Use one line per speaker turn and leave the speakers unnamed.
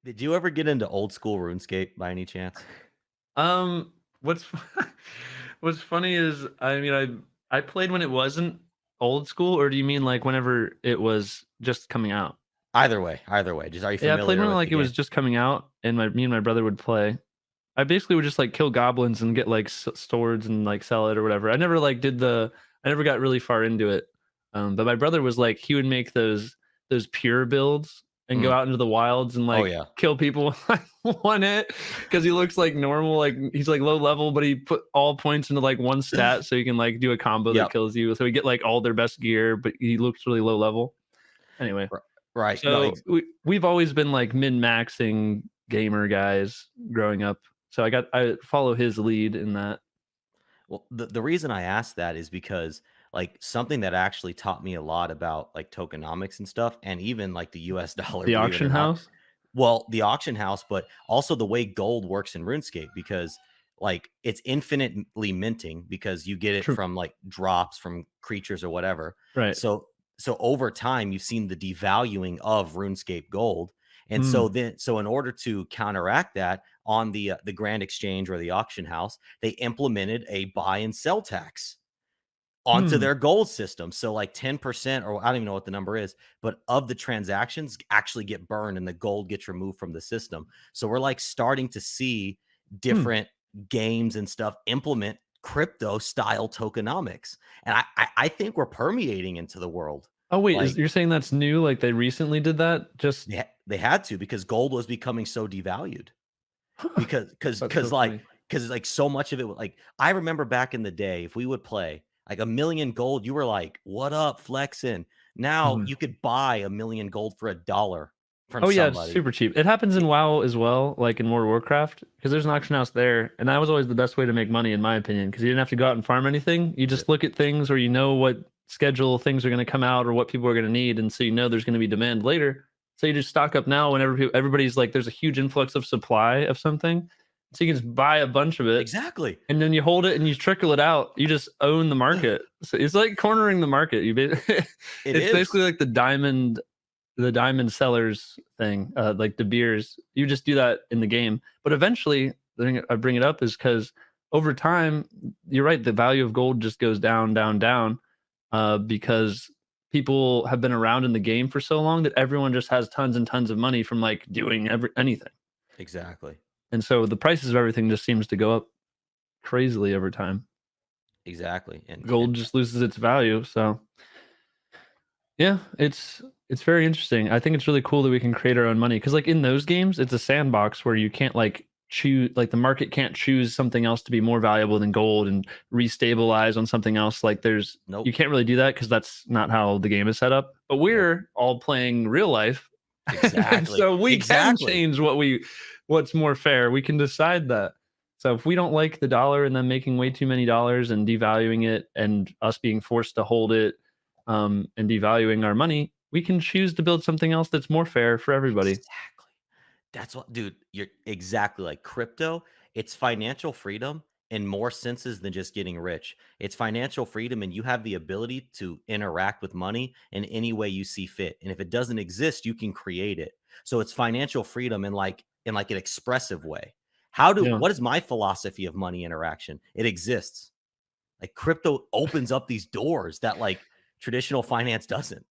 Did you ever get into old school RuneScape by any chance?
Um, what's what's funny is, I mean, I played when it wasn't old school, or do you mean like whenever it was just coming out?
Either way, either way. Just are you
Yeah, I played
familiar
when
with
like
the
it
game?
was just coming out, and me and my brother would play. I basically would just like kill goblins and get like swords and like sell it or whatever. I never like did the. I never got really far into it. But my brother was like, he would make those pure builds and go
Mm.
out into the wilds and
Oh
like
yeah.
kill people with like one hit because he looks like normal, like he's like low level, but he put all points into like one stat so you can like do a combo that
Yep.
kills you. So he get like all their best gear, but he looks really low level. Anyway,
R- Right. No,
so we've always been like min maxing gamer guys growing up. So I follow his lead in that.
well, the reason I asked that is because like something that actually taught me a lot about like tokenomics and stuff, and even like the US dollar,
The
believe it or
auction
not.
house.
Well, the auction house, but also the way gold works in RuneScape because like it's infinitely minting because you get it
True.
from like drops from creatures or whatever.
Right.
So over time you've seen the devaluing of RuneScape gold. And so
Mm.
in order to counteract that on the Grand Exchange or the auction house, they implemented a buy and sell tax onto
Hmm.
their gold system. So like 10%, or I don't even know what the number is, but of the transactions actually get burned and the gold gets removed from the system. So we're like starting to see
Hmm.
different games and stuff implement crypto style tokenomics. And I think we're permeating into the world.
Oh wait, is
Like
you're saying that's new? Like they recently did that? Just
they had to because gold was becoming so devalued. Because because
that's
because
so
like
funny.
because like so much of it like I remember back in the day, if we would play like a million gold, you were like, "What up, flexing?" Now
Mhm.
you could buy a million gold for $1 from
Oh yeah, it's
somebody.
super cheap. It happens in
It,
WoW as well, like in World of Warcraft, because there's an auction house there, and that was always the best way to make money, in my opinion, because you didn't have to go out and farm anything. You
the,
just look at things, or you know what schedule things are going to come out, or what people are going to need, and so you know there's going to be demand later. So you just stock up now whenever everybody's like, there's a huge influx of supply of something, so you can just buy a bunch of it,
exactly.
and then you hold it and you trickle it out. You just own the market. So it's like cornering the market.
It
It's
is.
basically like the diamond sellers thing, like De Beers. You just do that in the game, but eventually, the thing I bring it up is because over time, you're right. The value of gold just goes down, down, down, because people have been around in the game for so long that everyone just has tons and tons of money from like doing anything,
Exactly.
and so the prices of everything just seems to go up crazily over time.
Exactly. And
Gold just loses its value. So yeah, it's very interesting. I think it's really cool that we can create our own money because, like in those games, it's a sandbox where you can't like choose, like the market can't choose something else to be more valuable than gold and restabilize on something else. Like you
nope.
can't really do that because that's not how the game is set up. But
Nope.
we're all playing real life, and
Exactly.
so we can
Exactly.
change what's more fair. We can decide that. So if we don't like the dollar and then making way too many dollars and devaluing it and us being forced to hold it, and devaluing our money, we can choose to build something else that's more fair for everybody.
Exactly. That's what, dude, you're exactly like crypto. It's financial freedom in more senses than just getting rich. It's financial freedom, and you have the ability to interact with money in any way you see fit. And if it doesn't exist, you can create it. So it's financial freedom in like an expressive way.
Yeah.
What is my philosophy of money interaction? It exists. Like crypto opens up these doors that like traditional finance doesn't.